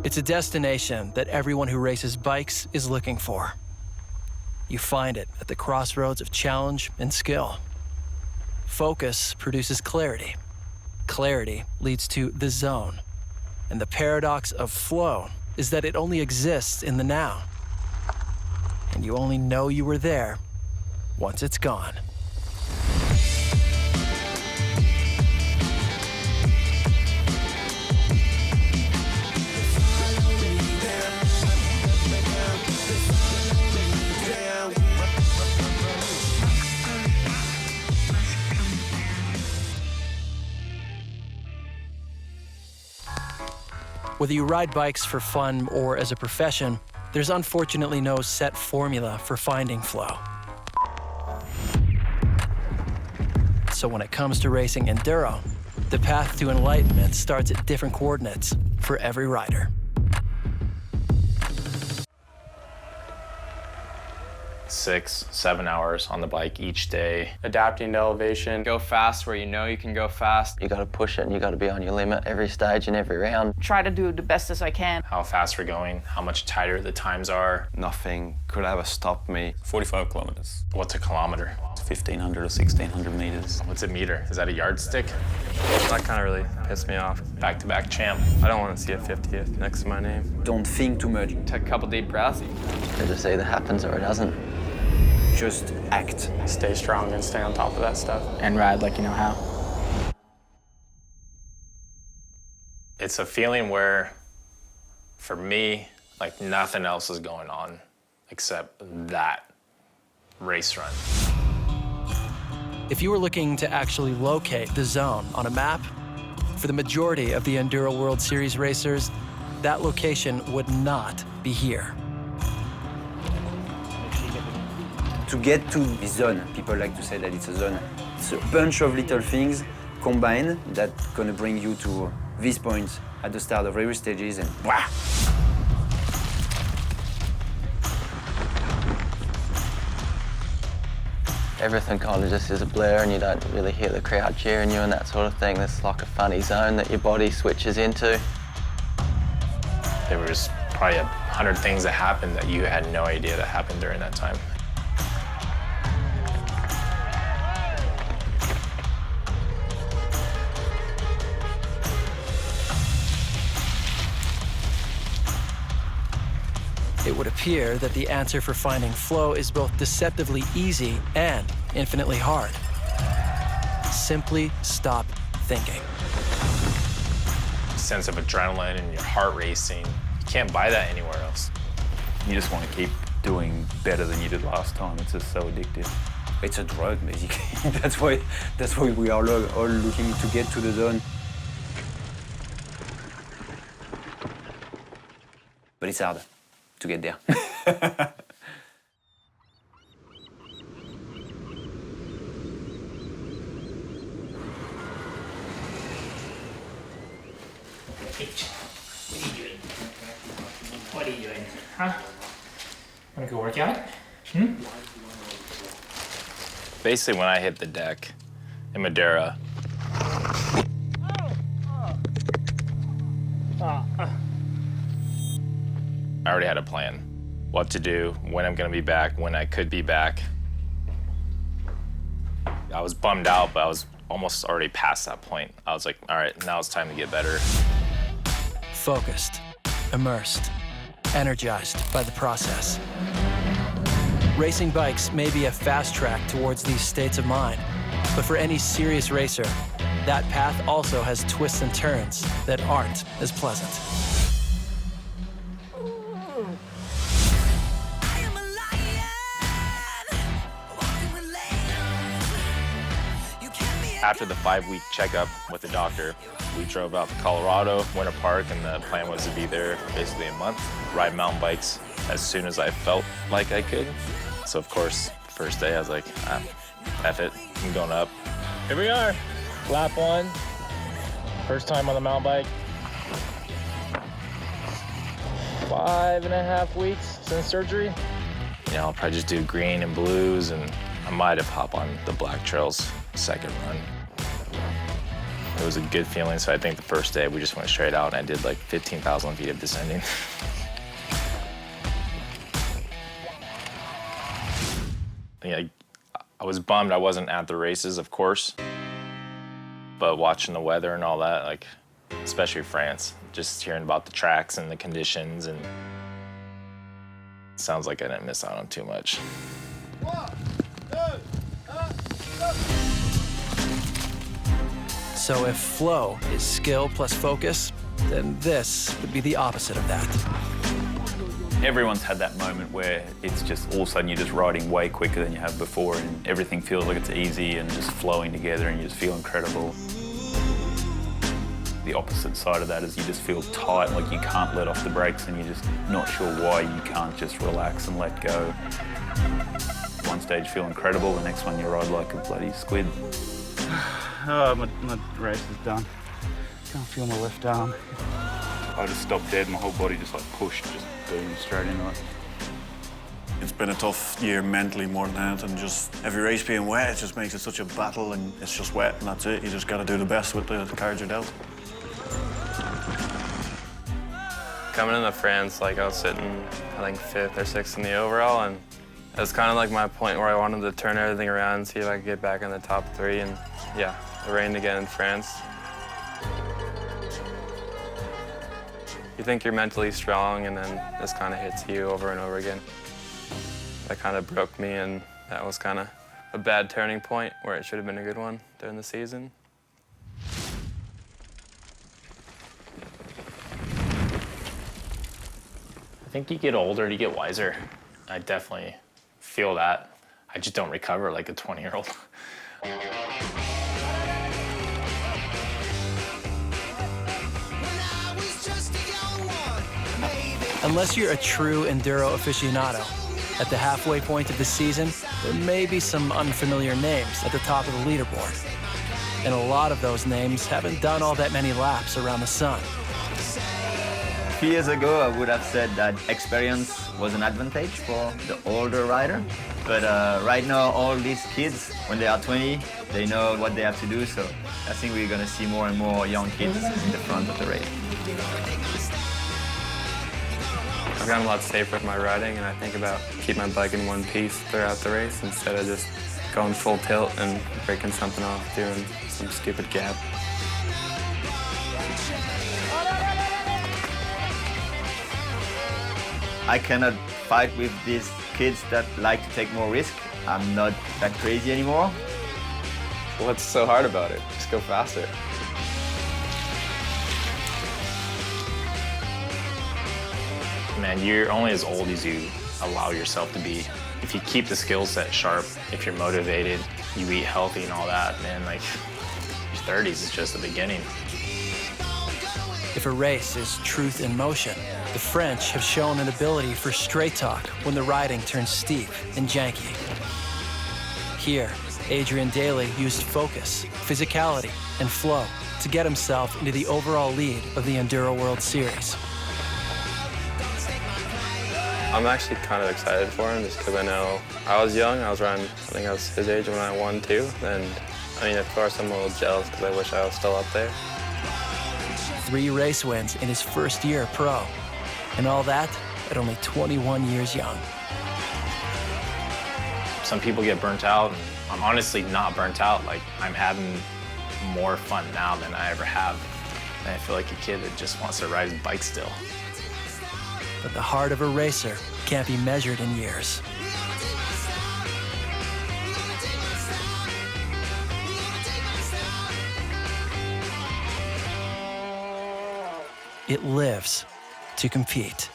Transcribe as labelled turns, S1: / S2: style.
S1: It's a destination that everyone who races bikes is looking for. You find it at the crossroads of challenge and skill. Focus produces clarity. Clarity leads to the zone. And the paradox of flow is that it only exists in the now. And you only know you were there once it's gone. Whether you ride bikes for fun or as a profession, there's unfortunately no set formula for finding flow. So when it comes to racing enduro, the path to enlightenment starts at different coordinates for every rider.
S2: 6, 7 hours on the bike each day.
S3: Adapting to elevation. Go fast where you know you can go fast.
S4: You gotta push it and you gotta be on your limit every stage and every round.
S5: Try to do the best as I can.
S2: How fast we're going, how much tighter the times are.
S3: Nothing could ever stop me.
S6: 45 kilometers.
S2: What's a kilometer?
S6: 1,500 or 1,600 meters.
S2: What's a meter? Is that a yardstick?
S3: That kind of really pissed me off.
S2: Back-to-back champ.
S3: I don't want to see a 50th next to my name.
S7: Don't think too much.
S3: Take a couple deep breaths.
S4: It just either happens or it doesn't.
S7: Just act.
S3: Stay strong and stay on top of that stuff.
S5: And ride like you know how.
S2: It's a feeling where, for me, like nothing else is going on except that race run.
S1: If you were looking to actually locate the zone on a map, for the majority of the Enduro World Series racers, that location would not be here.
S7: To get to the zone, people like to say that it's a zone. It's a bunch of little things combined that's gonna bring you to this point at the start of every stages and wah!
S4: Everything kind of just is a blur and you don't really hear the crowd cheering you and that sort of thing. It's like a funny zone that your body switches into.
S2: There was probably 100 things that happened that you had no idea that happened during that time.
S1: It would appear that the answer for finding flow is both deceptively easy and infinitely hard. Simply stop thinking.
S2: Sense of adrenaline and your heart racing. You can't buy that anywhere else.
S6: You just want to keep doing better than you did last time. It's just so addictive.
S7: It's a drug, basically. That's why we are all looking to get to the zone. But it's hard to get there.
S5: What are you doing? Huh? Wanna go work out?
S2: Basically, when I hit the deck in Madeira, I already had a plan. What to do, when I'm gonna be back, when I could be back. I was bummed out, but I was almost already past that point. I was like, all right, now it's time to get better.
S1: Focused, immersed, energized by the process. Racing bikes may be a fast track towards these states of mind, but for any serious racer, that path also has twists and turns that aren't as pleasant.
S2: After the 5-week checkup with the doctor, we drove out to Colorado, Winter Park, and the plan was to be there for basically a month, ride mountain bikes as soon as I felt like I could. So of course, first day I was like, F it, I'm going up. Here we are, lap 1, first time on the mountain bike. 5.5 weeks since surgery. You know, I'll probably just do green and blues, and I might have hopped on the black trails second run. It was a good feeling, so I think the first day we just went straight out and I did like 15,000 feet of descending. Yeah, I was bummed I wasn't at the races, of course, but watching the weather and all that, like, especially France, just hearing about the tracks and the conditions, and sounds like I didn't miss out on too much.
S1: So if flow is skill plus focus, then this would be the opposite of that.
S6: Everyone's had that moment where it's just all of a sudden you're just riding way quicker than you have before, and everything feels like it's easy and just flowing together, and you just feel incredible. The opposite side of that is you just feel tight, like you can't let off the brakes, and you're just not sure why you can't just relax and let go. One stage you feel incredible, the next one you ride like a bloody squid.
S8: Oh, my race is done. Can't feel my left arm.
S6: I just stopped dead, my whole body just like pushed, just boom, straight into it.
S9: It's been a tough year mentally more than anything. Just every race being wet, it just makes it such a battle, and it's just wet and that's it. You just got to do the best with the cards you're dealt.
S3: Coming into France, like I was sitting, I think 5th or 6th in the overall, and it was kind of like my point where I wanted to turn everything around and see if I could get back in the top 3, and yeah, it rained again in France. You think you're mentally strong, and then this kind of hits you over and over again. That kind of broke me, and that was kind of a bad turning point where it should have been a good one during the season.
S2: I think you get older, you get wiser. I definitely feel that. I just don't recover like a 20-year-old.
S1: Unless you're a true Enduro aficionado, at the halfway point of the season, there may be some unfamiliar names at the top of the leaderboard. And a lot of those names haven't done all that many laps around the sun.
S4: A few years ago, I would have said that experience was an advantage for the older rider. But right now, all these kids, when they are 20, they know what they have to do. So I think we're going to see more and more young kids in the front of the race.
S3: I've gotten a lot safer with my riding, and I think about keep my bike in one piece throughout the race instead of just going full tilt and breaking something off, doing some stupid gap.
S4: I cannot fight with these kids that like to take more risk. I'm not that crazy anymore.
S3: What's so hard about it? Just go faster.
S2: Man, you're only as old as you allow yourself to be. If you keep the skill set sharp, if you're motivated, you eat healthy and all that, man, like, your 30s is just the beginning.
S1: If a race is truth in motion, the French have shown an ability for straight talk when the riding turns steep and janky. Here, Adrian Daly used focus, physicality, and flow to get himself into the overall lead of the Enduro World Series.
S3: I'm actually kind of excited for him just because I know I was young. I was around, I think I was his age when I won too. And I mean, of course, I'm a little jealous because I wish I was still up there.
S1: 3 race wins in his first year pro, and all that at only 21 years young.
S2: Some people get burnt out, and I'm honestly not burnt out. Like, I'm having more fun now than I ever have. And I feel like a kid that just wants to ride his bike still.
S1: But the heart of a racer can't be measured in years. It lives to compete.